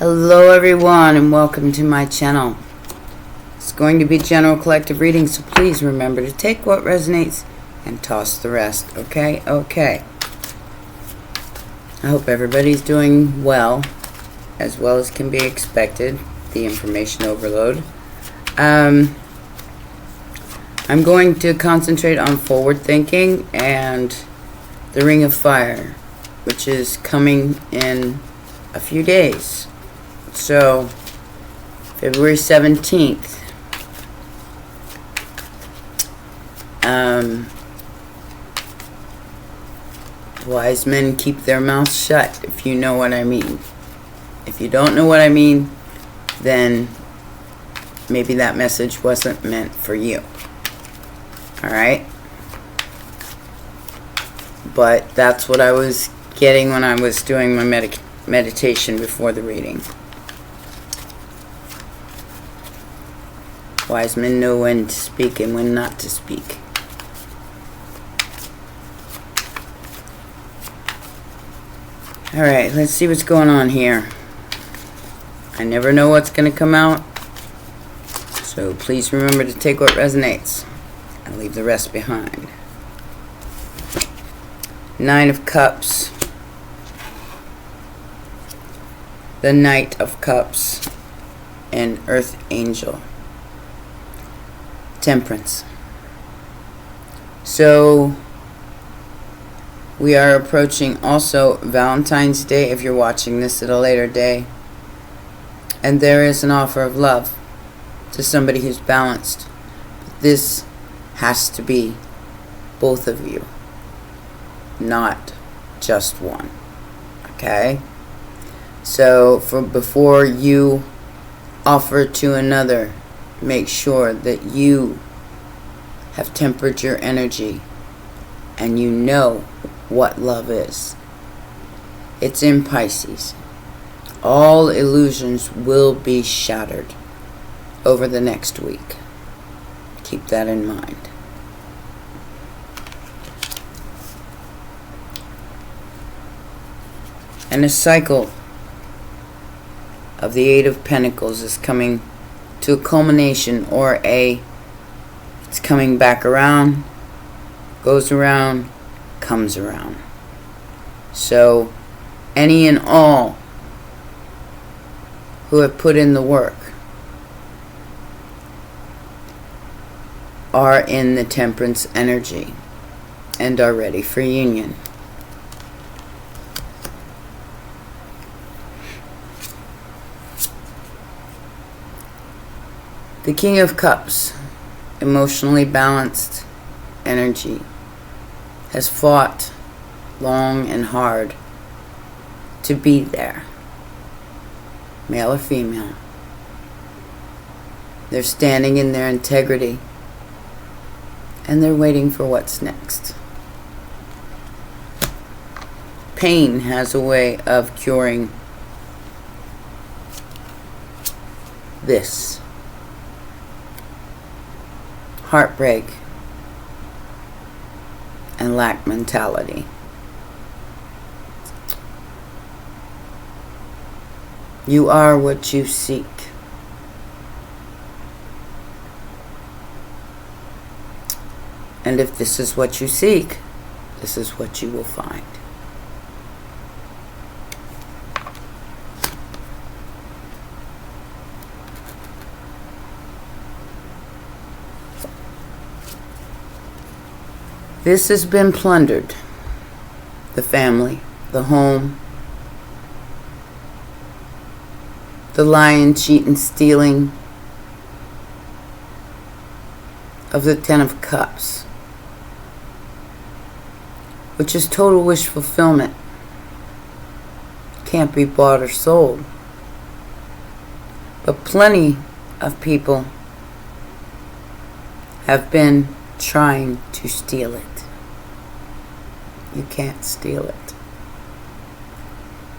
Hello everyone and welcome to my channel. It's going to be general collective reading, so please remember to take what resonates and toss the rest. Okay? I hope everybody's doing well as can be expected. The information overload. I'm going to concentrate on forward thinking and the Ring of Fire, which is coming in a few days. So, February 17th. Wise men keep their mouths shut, if you know what I mean. If you don't know what I mean, then maybe that message wasn't meant for you. Alright? But that's what I was getting when I was doing my meditation before the reading. Wise men know when to speak and when not to speak. Alright, let's see what's going on here. I never know what's going to come out, so please remember to take what resonates and leave the rest behind. Nine of Cups. The Knight of Cups and Earth Angel. Temperance. So we are approaching also Valentine's Day if you're watching this at a later day, and there is an offer of love to somebody who's balanced. This has to be both of you, not just one. Okay? So before you offer to another, make sure that you have tempered your energy and you know what love is. It's in Pisces. All illusions will be shattered over the next week. Keep that in mind. And a cycle of the Eight of Pentacles is coming to a culmination, or it's coming back around, goes around, comes around. So any and all who have put in the work are in the temperance energy and are ready for union. The King of Cups, emotionally balanced energy, has fought long and hard to be there, male or female. They're standing in their integrity and they're waiting for what's next. Pain has a way of curing this. Heartbreak and lack mentality. You are what you seek. And if this is what you seek, this is what you will find. This has been plundered. The family, the home, the lying, cheating, stealing of the Ten of Cups, which is total wish fulfillment. Can't be bought or sold. But plenty of people have been trying to steal it. You can't steal it.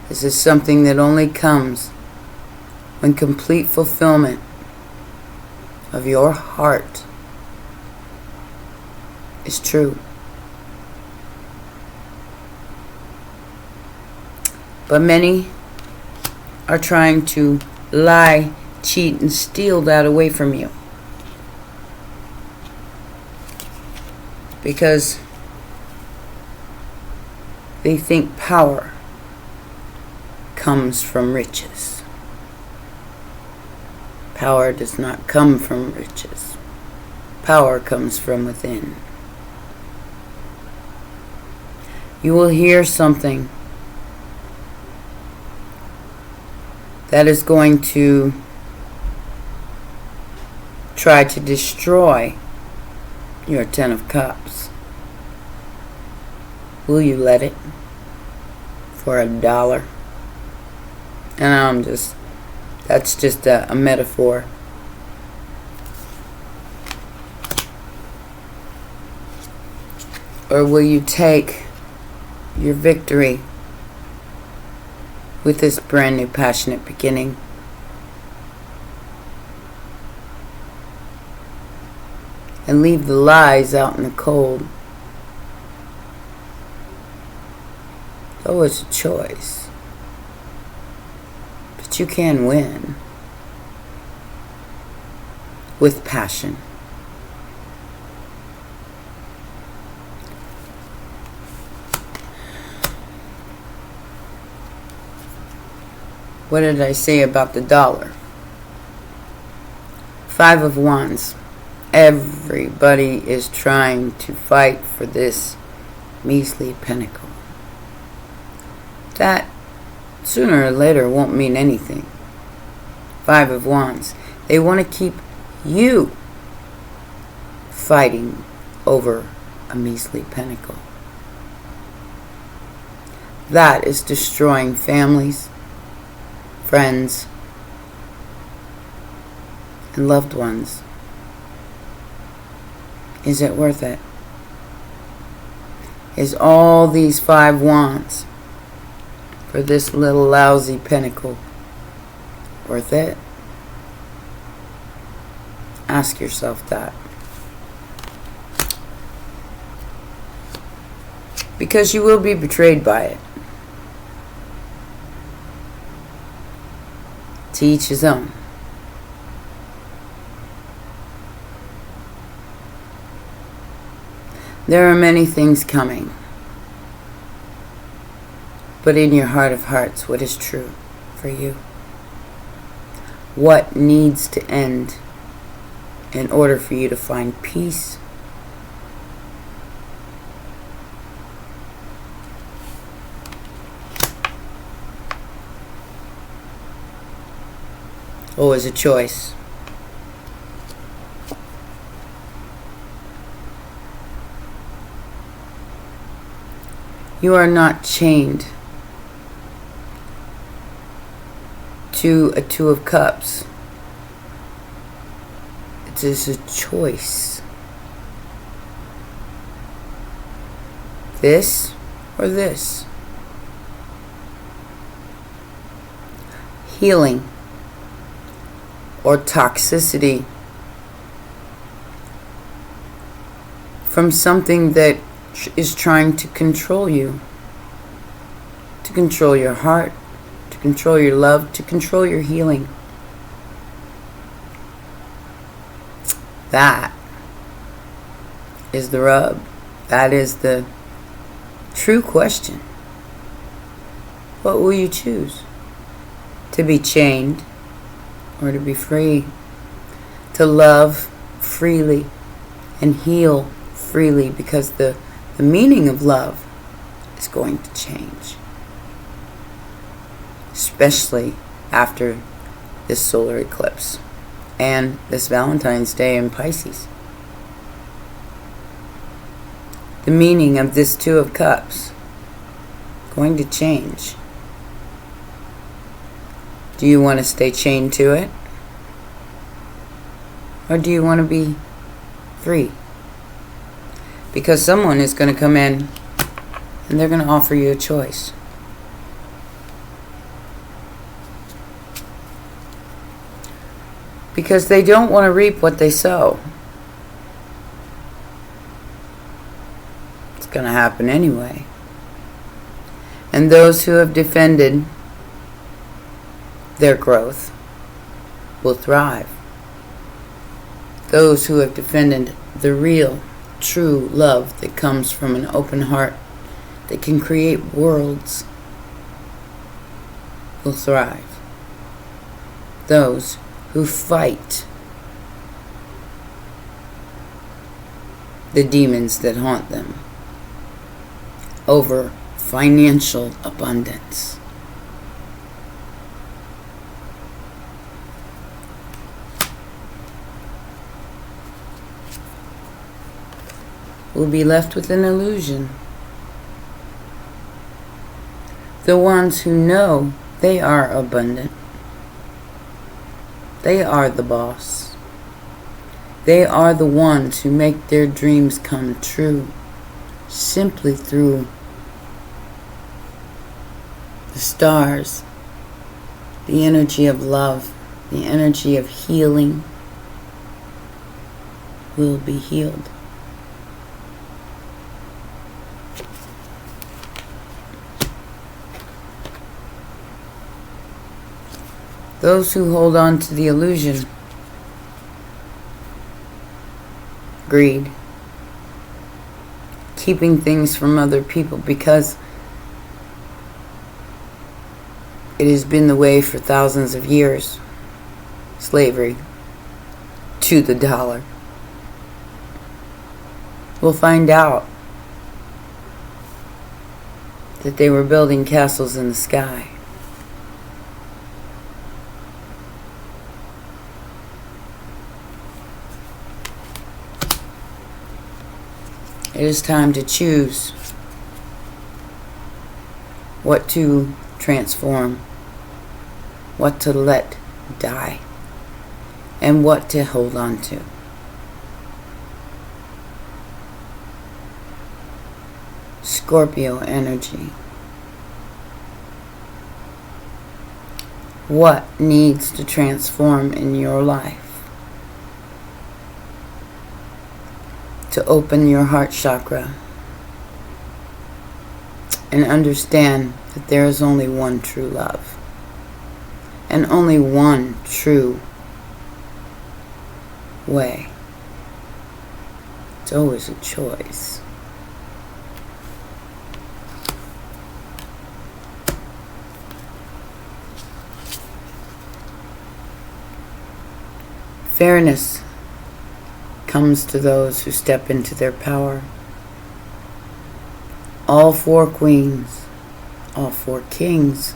This is something that only comes when complete fulfillment of your heart is true. But many are trying to lie, cheat, and steal that away from you. Because they think power comes from riches. Power does not come from riches. Power comes from within. You will hear something that is going to try to destroy your 10 of Cups. Will you let it? For $1? And that's just a metaphor. Or will you take your victory with this brand new passionate beginning? And leave the lies out in the cold? It's always a choice. But you can win. With passion. What did I say about the dollar? 5 of Wands. Everybody is trying to fight for this measly pentacle. That sooner or later won't mean anything. 5 of Wands. They want to keep you fighting over a measly pentacle. That is destroying families, friends, and loved ones. Is it worth it? Is all these 5 wands for this little lousy pentacle worth it? Ask yourself that. Because you will be betrayed by it. To each his own. There are many things coming. But in your heart of hearts, what is true for you? What needs to end in order for you to find peace? Always a choice. You are not chained to a 2 of Cups. It is a choice. This or this. Healing or toxicity from something that is trying to control you, to control your heart, to control your love, to control your healing. That is the rub. That is the true question. What will you choose? To be chained or to be free? To love freely and heal freely, because the meaning of love is going to change. Especially after this solar eclipse and this Valentine's Day in Pisces. The meaning of this 2 of Cups going to change. Do you want to stay chained to it? Or do you want to be free? Because someone is going to come in and they're going to offer you a choice. Because they don't want to reap what they sow. It's going to happen anyway. And those who have defended their growth will thrive. Those who have defended the real, true love that comes from an open heart that can create worlds will thrive. Those who fight the demons that haunt them over financial abundance will be left with an illusion. The ones who know they are abundant, they are the boss. They are the ones who make their dreams come true simply through the stars, the energy of love, the energy of healing will be healed. Those who hold on to the illusion, greed, keeping things from other people because it has been the way for thousands of years. Slavery to the dollar. We'll find out that they were building castles in the sky. It is time to choose what to transform, what to let die, and what to hold on to. Scorpio energy. What needs to transform in your life to open your heart chakra and understand that there is only one true love and only one true way. It's always a choice. Fairness comes to those who step into their power. All four queens, all four kings.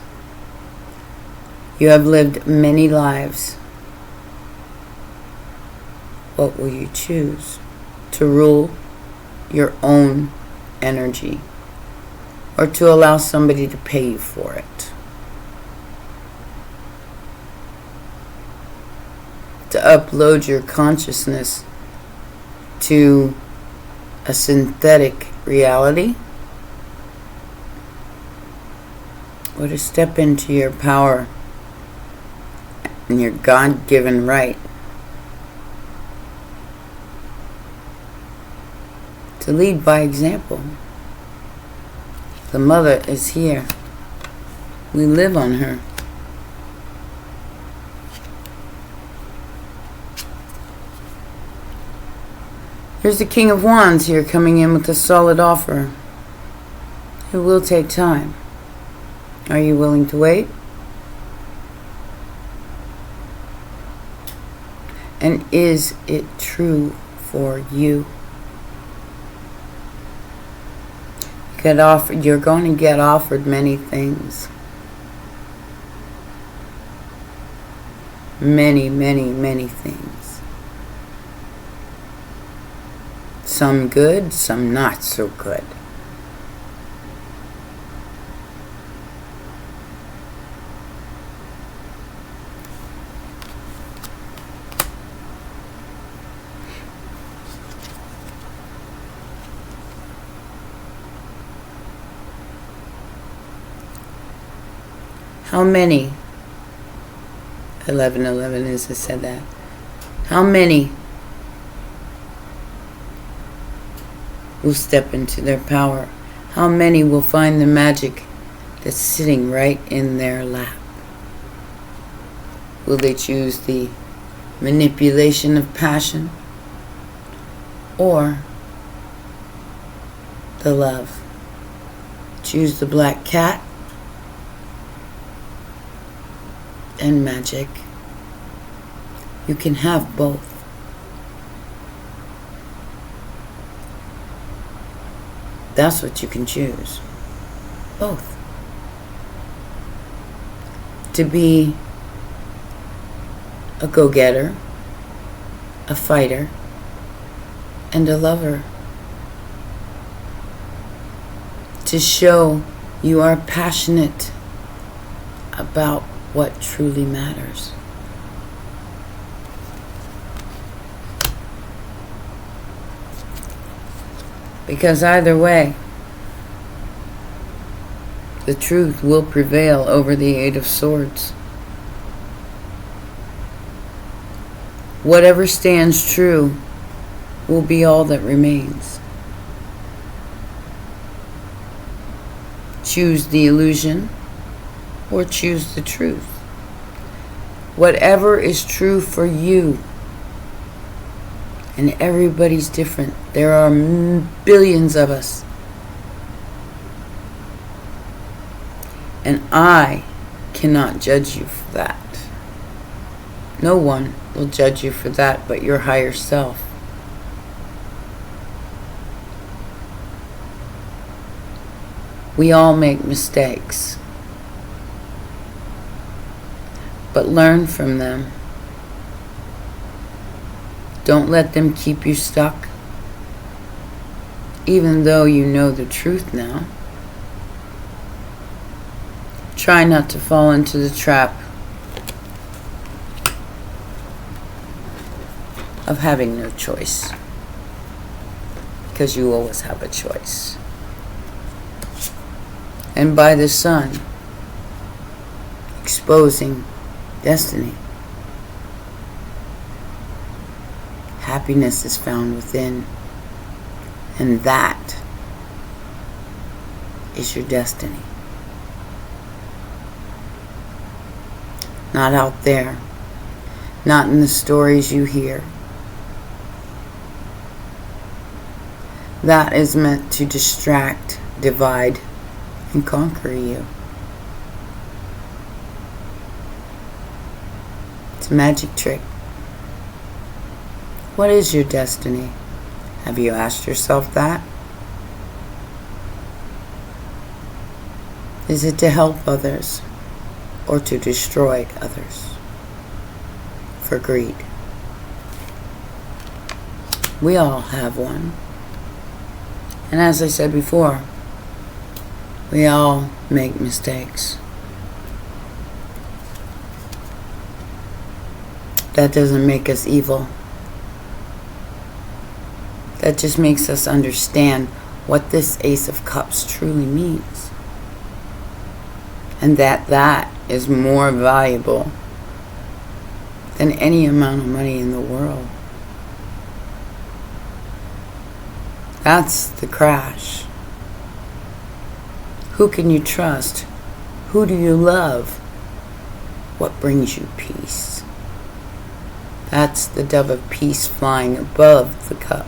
You have lived many lives. What will you choose? To rule your own energy, or to allow somebody to pay you for it? To upload your consciousness to a synthetic reality, or to step into your power and your God-given right to lead by example. The mother is here. We live on her. Here's the King of Wands here coming in with a solid offer. It will take time. Are you willing to wait? And is it true for you? You're going to get offered many things. Many, many, many things. Some good, some not so good. How many? 1111 is said that. How many will step into their power? How many will find the magic that's sitting right in their lap? Will they choose the manipulation of passion or the love? Choose the black cat and magic. You can have both. That's what you can choose. Both. To be a go-getter, a fighter, and a lover. To show you are passionate about what truly matters. Because either way, the truth will prevail over the Eight of Swords. Whatever stands true will be all that remains. Choose the illusion or choose the truth. Whatever is true for you. And everybody's different. There are billions of us. And I cannot judge you for that. No one will judge you for that but your higher self. We all make mistakes. But learn from them. Don't let them keep you stuck. Even though you know the truth now. Try not to fall into the trap of having no choice. Because you always have a choice. And by the sun, exposing destiny. Happiness is found within. And that is your destiny. Not out there. Not in the stories you hear. That is meant to distract, divide, and conquer you. It's a magic trick. What is your destiny? Have you asked yourself that? Is it to help others or to destroy others for greed? We all have one. And as I said before, we all make mistakes. That doesn't make us evil. That just makes us understand what this Ace of Cups truly means. And that is more valuable than any amount of money in the world. That's the crash. Who can you trust? Who do you love? What brings you peace? That's the dove of peace flying above the cup.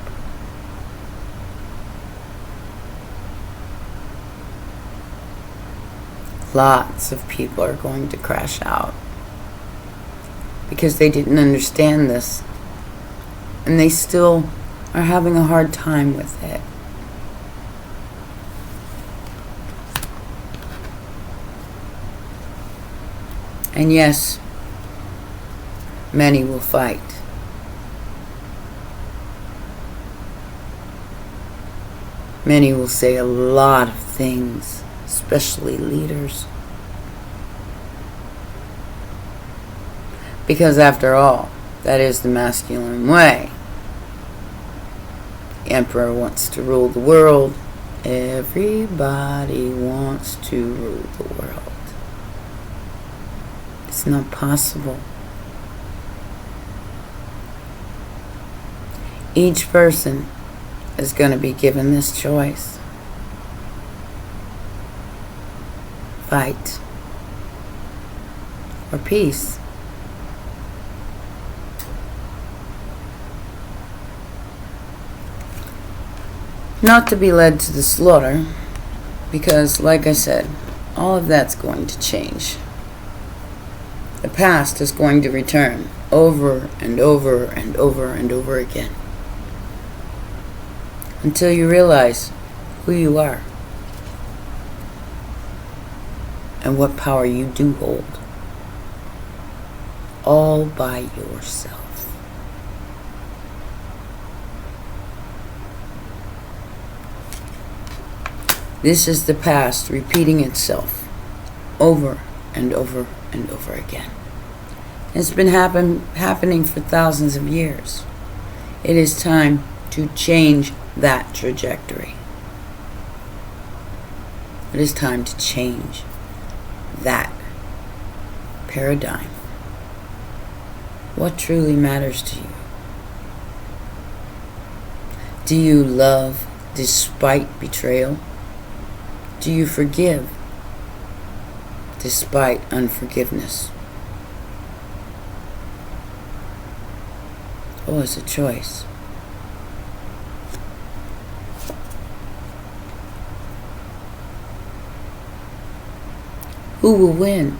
Lots of people are going to crash out because they didn't understand this, and they still are having a hard time with it. And yes, many will fight. Many will say a lot of things, especially leaders. Because after all, that is the masculine way. The emperor wants to rule the world. Everybody wants to rule the world. It's not possible. Each person is going to be given this choice. Fight or peace. Not to be led to the slaughter, because, like I said, all of that's going to change. The past is going to return over and over and over and over again, until you realize who you are and what power you do hold, all by yourself. This is the past repeating itself over and over and over again. It's been happening for thousands of years. It is time to change that trajectory. It is time to change that paradigm. What truly matters to you? Do you love despite betrayal? Do you forgive despite unforgiveness? Oh, it's a choice. Who will win?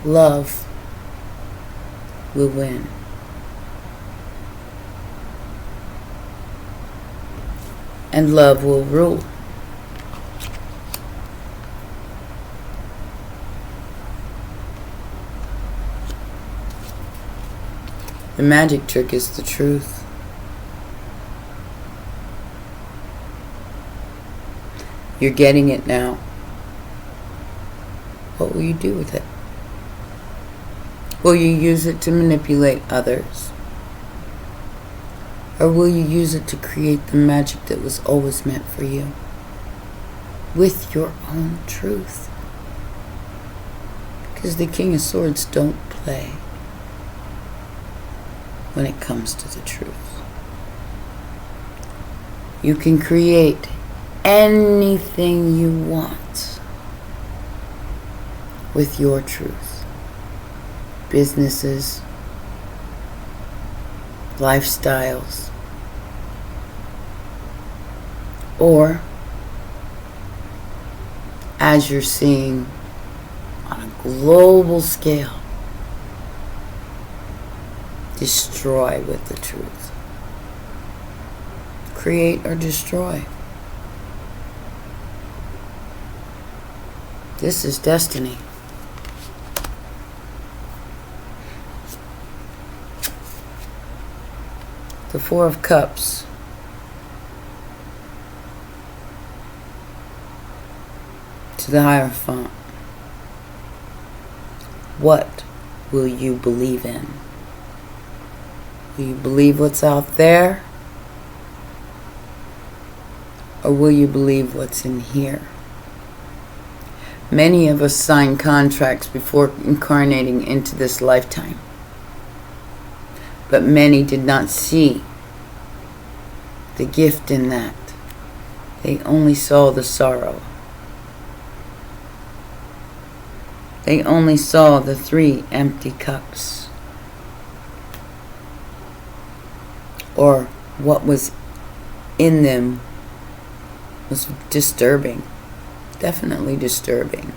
Love will win. And love will rule. The magic trick is the truth. You're getting it now. What will you do with it? Will you use it to manipulate others? Or will you use it to create the magic that was always meant for you? With your own truth. Because the King of Swords don't play when it comes to the truth. You can create anything you want with your truth. Businesses, lifestyles, or as you're seeing on a global scale, destroy with the truth. Create or destroy. This is destiny. The Four of Cups. To the Hierophant. What will you believe in? Will you believe what's out there? Or will you believe what's in here? Many of us sign contracts before incarnating into this lifetime. But many did not see the gift in that. They only saw the sorrow. They only saw the 3 empty cups. Or what was in them was disturbing. Definitely disturbing.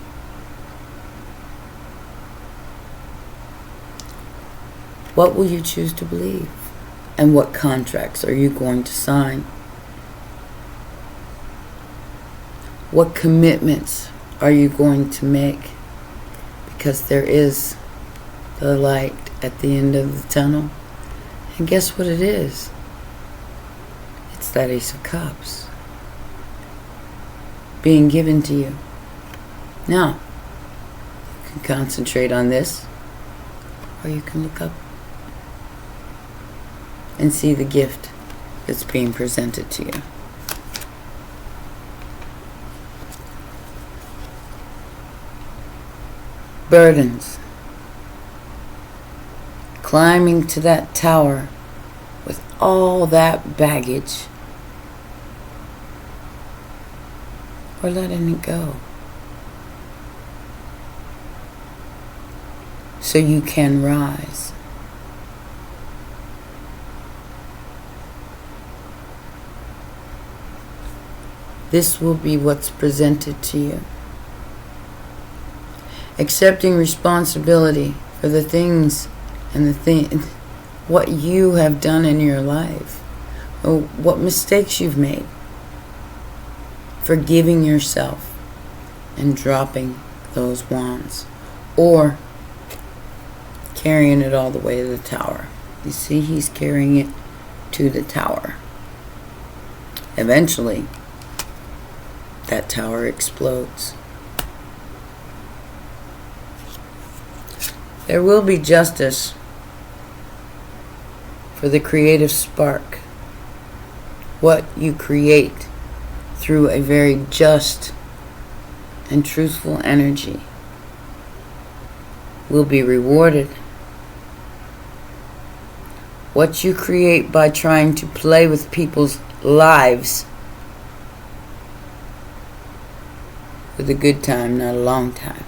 What will you choose to believe? And what contracts are you going to sign? What commitments are you going to make? Because there is the light at the end of the tunnel. And guess what it is? It's that Ace of Cups being given to you. Now, you can concentrate on this, or you can look up and see the gift that's being presented to you. Burdens. Climbing to that tower with all that baggage, or letting it go. so you can rise. This will be what's presented to you. Accepting responsibility for the things and what you have done in your life, or what mistakes you've made. Forgiving yourself and dropping those wands, or carrying it all the way to the tower. You see, he's carrying it to the tower. Eventually, that tower explodes. There will be justice for the creative spark. What you create through a very just and truthful energy will be rewarded. What you create by trying to play with people's lives with a good time, not a long time,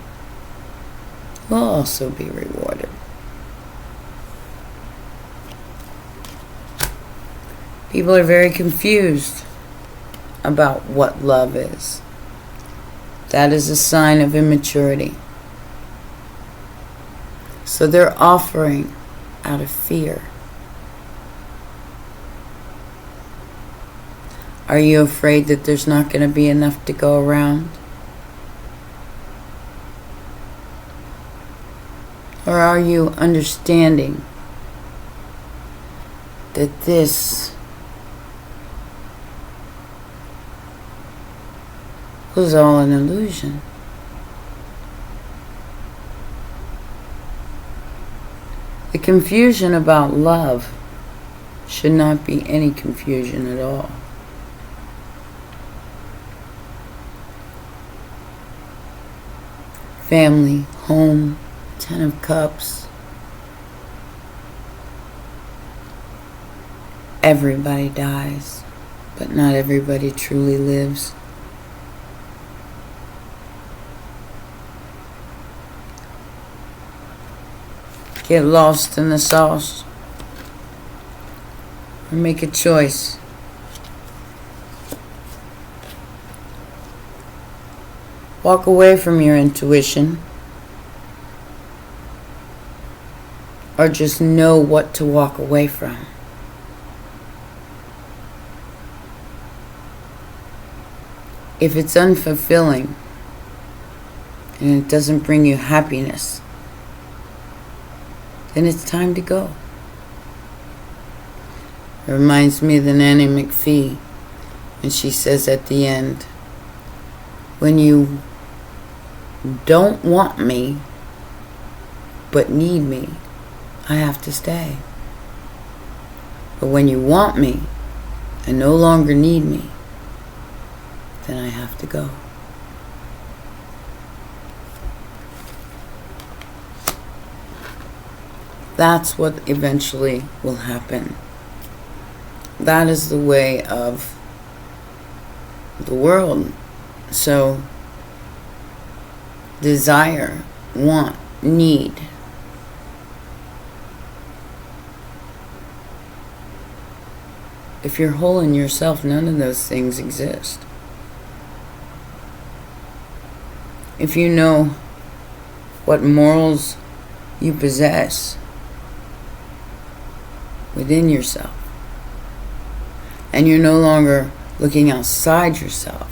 will also be rewarded. People are very confused about what love is. That is a sign of immaturity. So they're offering out of fear. Are you afraid that there's not going to be enough to go around? Or are you understanding that this was all an illusion? The confusion about love should not be any confusion at all. Family, home, 10 of Cups. Everybody dies, but not everybody truly lives. Get lost in the sauce, or make a choice. Walk away from your intuition, or just know what to walk away from. If it's unfulfilling and it doesn't bring you happiness, then it's time to go. It reminds me of the Nanny McPhee, and she says at the end, when you don't want me but need me, I have to stay. But when you want me and no longer need me, then I have to go. That's what eventually will happen. That is the way of the world. So, desire, want, need. If you're whole in yourself, none of those things exist. If you know what morals you possess within yourself, and you're no longer looking outside yourself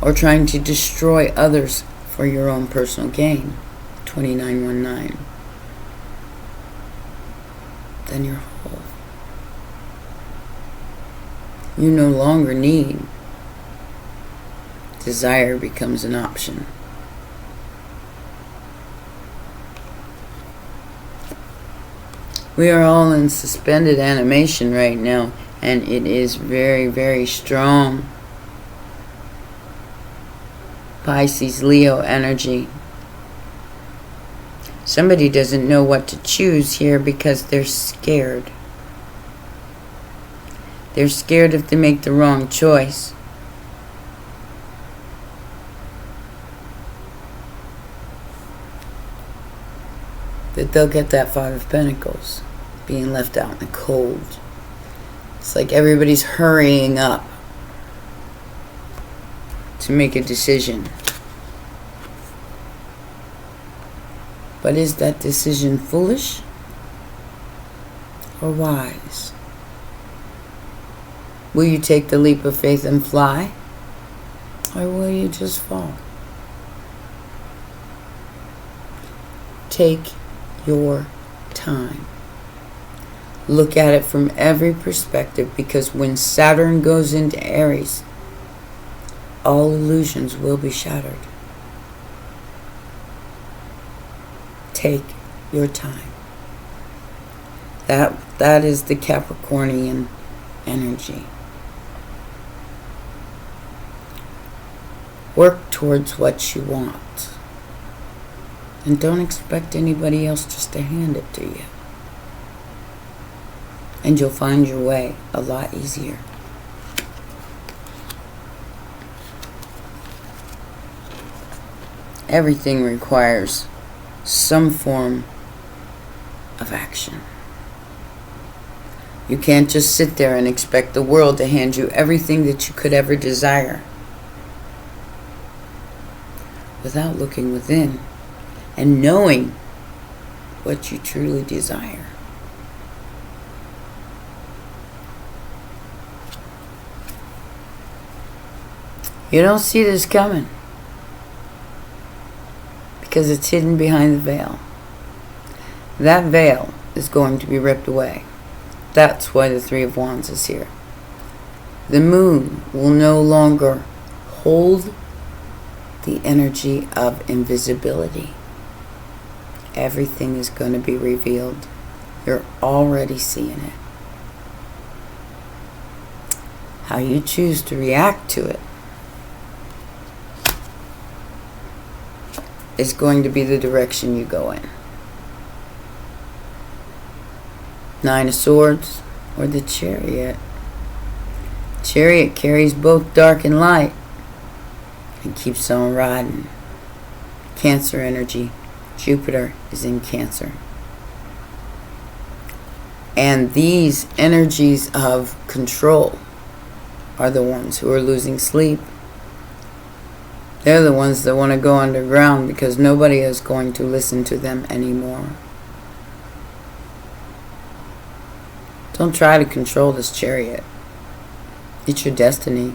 or trying to destroy others for your own personal gain, 2919, then you're whole. You no longer need. Desire becomes an option. We are all in suspended animation right now, and it is very, very strong. Pisces, Leo energy. Somebody doesn't know what to choose here because they're scared. They're scared if they make the wrong choice. that they'll get that Five of Pentacles, being left out in the cold. It's like everybody's hurrying up to make a decision. But is that decision foolish or wise? Will you take the leap of faith and fly? Or will you just fall? Take your time. Look at it from every perspective, because when Saturn goes into Aries, all illusions will be shattered. Take your time. That is the Capricornian energy. Work towards what you want. And don't expect anybody else just to hand it to you. And you'll find your way a lot easier. Everything requires some form of action. You can't just sit there and expect the world to hand you everything that you could ever desire without looking within and knowing what you truly desire. You don't see this coming because it's hidden behind the veil. That veil is going to be ripped away. That's why the Three of Wands is here. The moon will no longer hold the energy of invisibility. Everything is going to be revealed. You're already seeing it. How you choose to react to it is going to be the direction you go in. Nine of Swords or the Chariot. Chariot carries both dark and light and keeps on riding. Cancer energy. Jupiter is in Cancer. And these energies of control are the ones who are losing sleep. They're the ones that want to go underground because nobody is going to listen to them anymore. Don't try to control this Chariot. It's your destiny.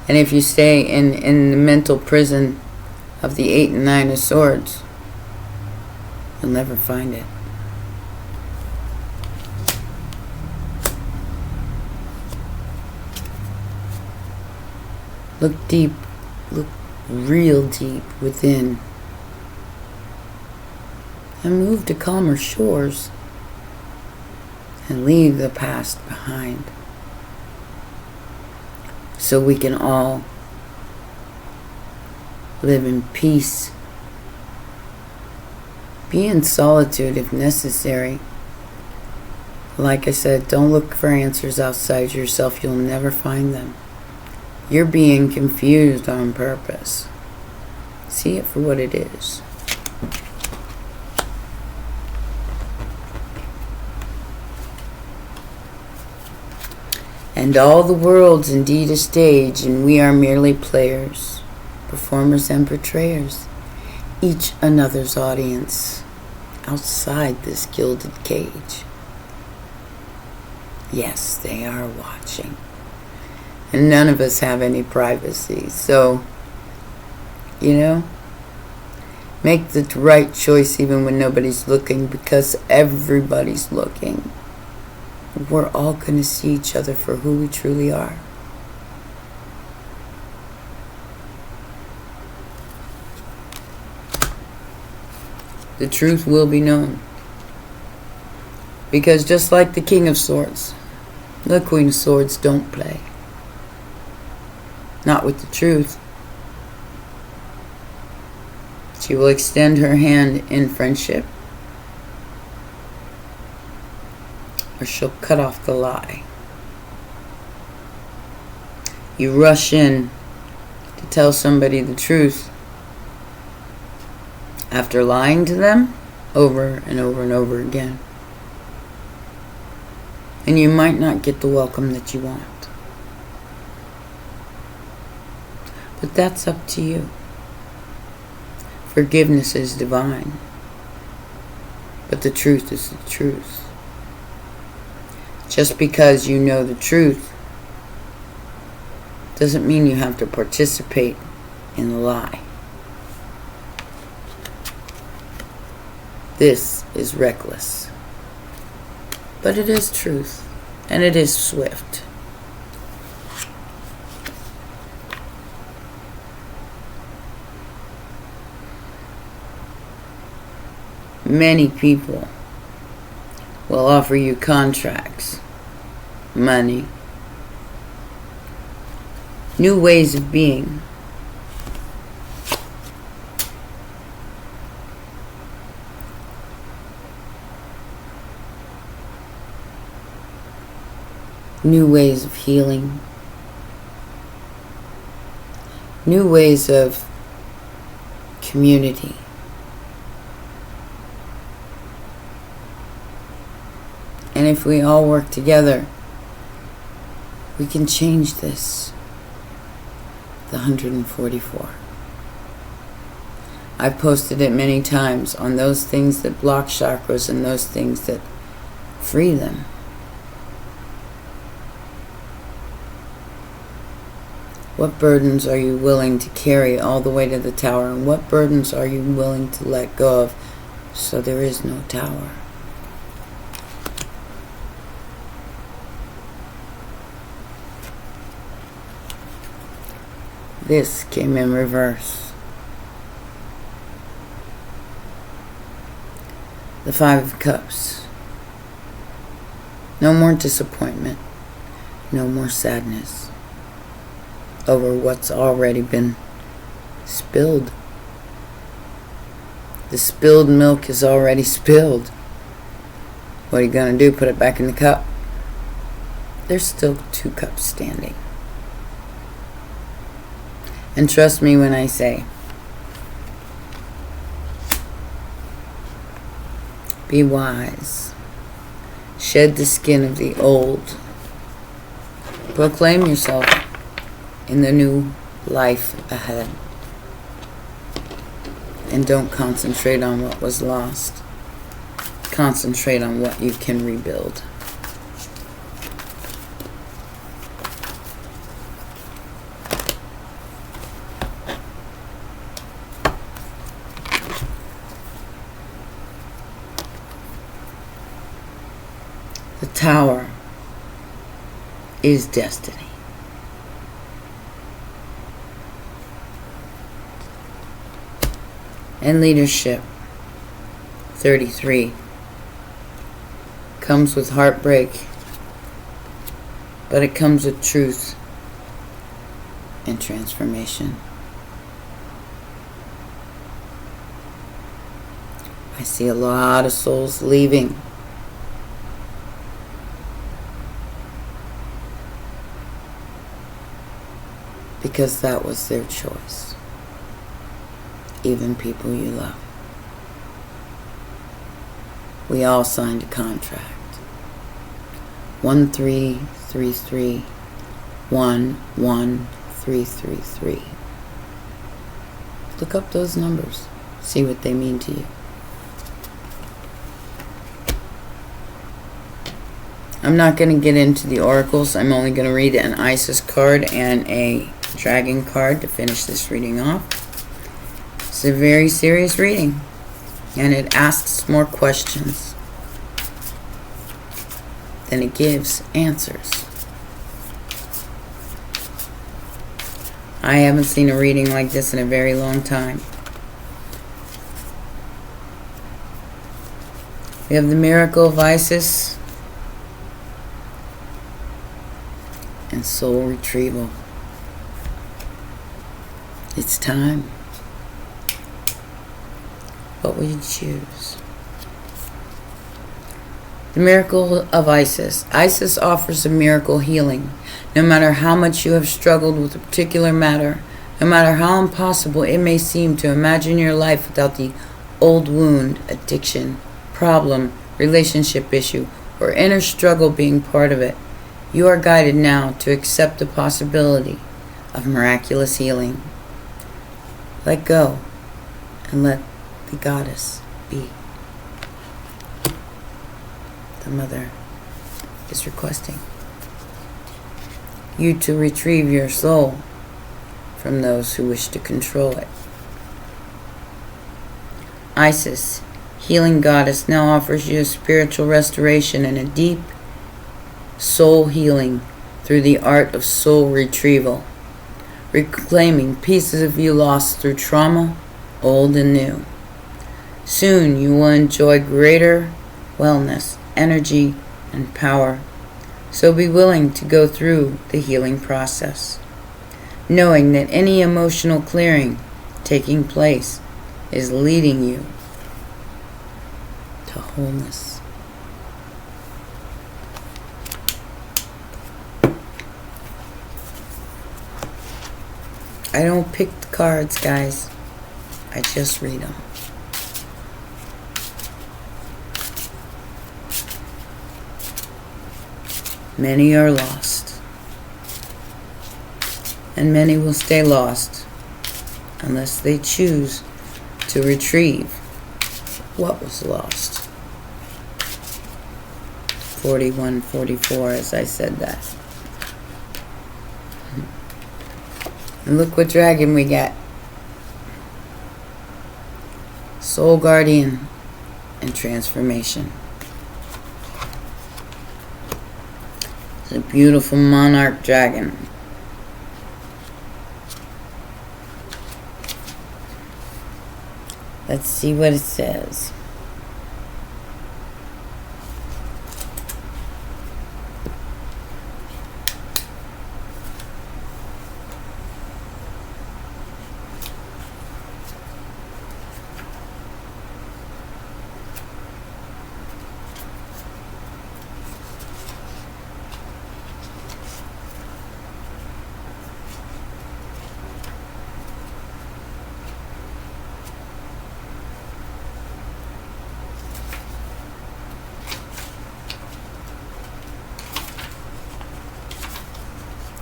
And if you stay in the mental prison of the 8 and 9 of Swords, you'll never find it. Look deep, look real deep within, and move to calmer shores and leave the past behind so we can all live in peace. Be in solitude if necessary. Like I said, don't look for answers outside yourself. You'll never find them. You're being confused on purpose. See it for what it is. And all the world's indeed a stage, and we are merely players, performers and portrayers, each another's audience outside this gilded cage. Yes, they are watching. And none of us have any privacy. So, make the right choice even when nobody's looking, because everybody's looking. We're all going to see each other for who we truly are. The truth will be known. Because just like the King of Swords, the Queen of Swords don't play. Not with the truth. She will extend her hand in friendship, or she'll cut off the lie. You rush in to tell somebody the truth after lying to them over and over and over again. And you might not get the welcome that you want. But that's up to you. Forgiveness is divine. But the truth is the truth. Just because you know the truth doesn't mean you have to participate in the lie. This is reckless. But it is truth. And it is swift. Many people will offer you contracts, money, new ways of being. New ways of healing. New ways of community. And if we all work together, we can change this. The 144. I've posted it many times on those things that block chakras and those things that free them. What burdens are you willing to carry all the way to the tower? And what burdens are you willing to let go of so there is no tower? This came in reverse. The Five of Cups. No more disappointment. No more sadness over what's already been spilled. The spilled milk is already spilled. What are you going to do? Put it back in the cup? There's still 2 cups standing. And trust me when I say, be wise. Shed the skin of the old. Proclaim yourself in the new life ahead. And don't concentrate on what was lost. Concentrate on what you can rebuild. The Tower is destiny. And leadership, 33, comes with heartbreak, but it comes with truth and transformation. I see a lot of souls leaving. Because that was their choice. Even people you love. We all signed a contract. 13331 1333. Look up those numbers. See what they mean to you. I'm not going to get into the oracles. I'm only going to read an Isis card and a Dragon card to finish this reading off. It's a very serious reading, and it asks more questions than it gives answers. I haven't seen a reading like this in a very long time. We have the Miracle of Isis and Soul Retrieval. It's time. What will you choose? The Miracle of Isis. Isis offers a miracle healing. No matter how much you have struggled with a particular matter, No matter how impossible it may seem to imagine your life without the old wound, addiction, problem, relationship issue, or inner struggle being part of it, you are guided now to accept the possibility of miraculous healing. Let go and let the goddess be. The mother is requesting you to retrieve your soul from those who wish to control it. Isis, healing goddess, now offers you a spiritual restoration and a deep soul healing through the art of soul retrieval, reclaiming pieces of you lost through trauma, old and new. Soon you will enjoy greater wellness, energy, and power. So be willing to go through the healing process, knowing that any emotional clearing taking place is leading you to wholeness. I don't pick the cards, guys. I just read them. Many are lost, and many will stay lost unless they choose to retrieve what was lost. 4144, as I said that. And look what dragon we got. Soul Guardian and Transformation. It's a beautiful monarch dragon. Let's see what it says.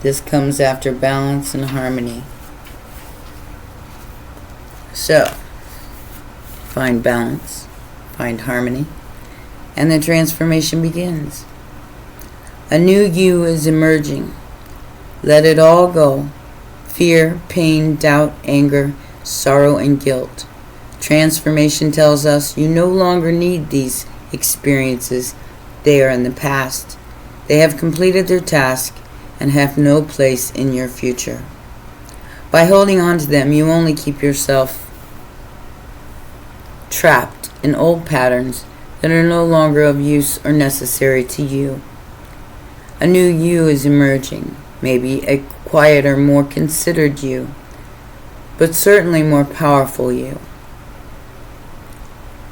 This comes after balance and harmony. So, find balance, find harmony, and the transformation begins. A new you is emerging. Let it all go. Fear, pain, doubt, anger, sorrow, and guilt. Transformation tells us you no longer need these experiences. They are in the past. They have completed their task and have no place in your future. By holding on to them, you only keep yourself trapped in old patterns that are no longer of use or necessary to you. A new you is emerging, maybe a quieter, more considered you, but certainly more powerful you.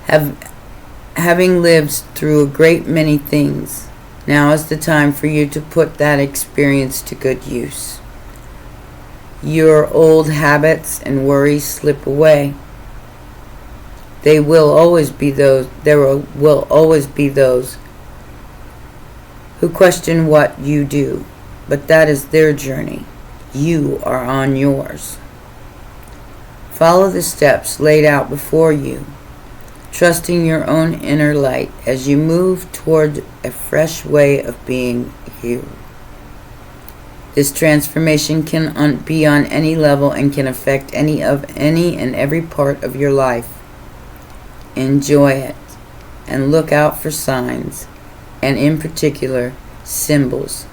Having lived through a great many things, now is the time for you to put that experience to good use. Your old habits and worries slip away. There will always be those who question what you do, but that is their journey. You are on yours. Follow the steps laid out before you, trusting your own inner light as you move toward a fresh way of being you. This transformation can be on any level and can affect any and every part of your life. Enjoy it and look out for signs, and in particular, symbols.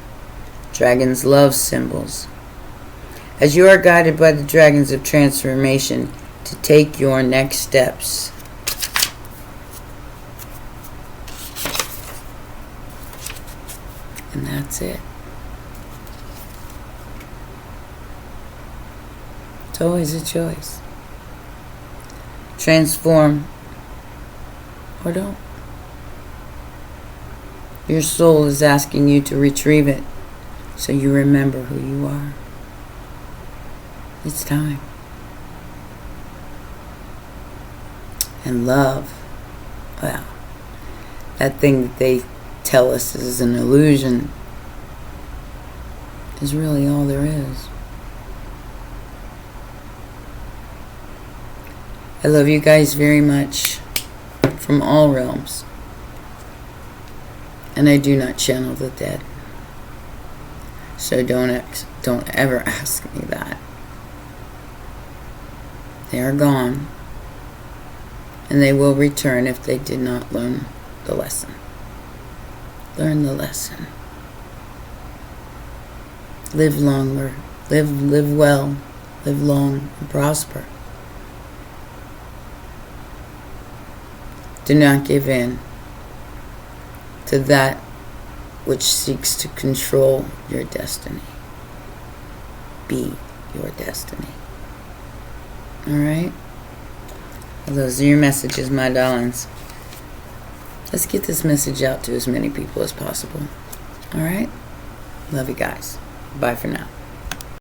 Dragons love symbols. As you are guided by the dragons of transformation to take your next steps. And that's it. It's always a choice. Transform or don't. Your soul is asking you to retrieve it so you remember who you are. It's time. And love, well, that thing that they tell us is an illusion is really all there is. I love you guys very much from all realms. And I do not channel the dead. So don't ever ask me that. They are gone. And they will return if they did not learn the lesson. Learn the lesson. Live longer. Live well. Live long and prosper. Do not give in to that which seeks to control your destiny. Be your destiny. Alright? Those are your messages, my darlings. Let's get this message out to as many people as possible. Alright? Love you guys. Bye for now.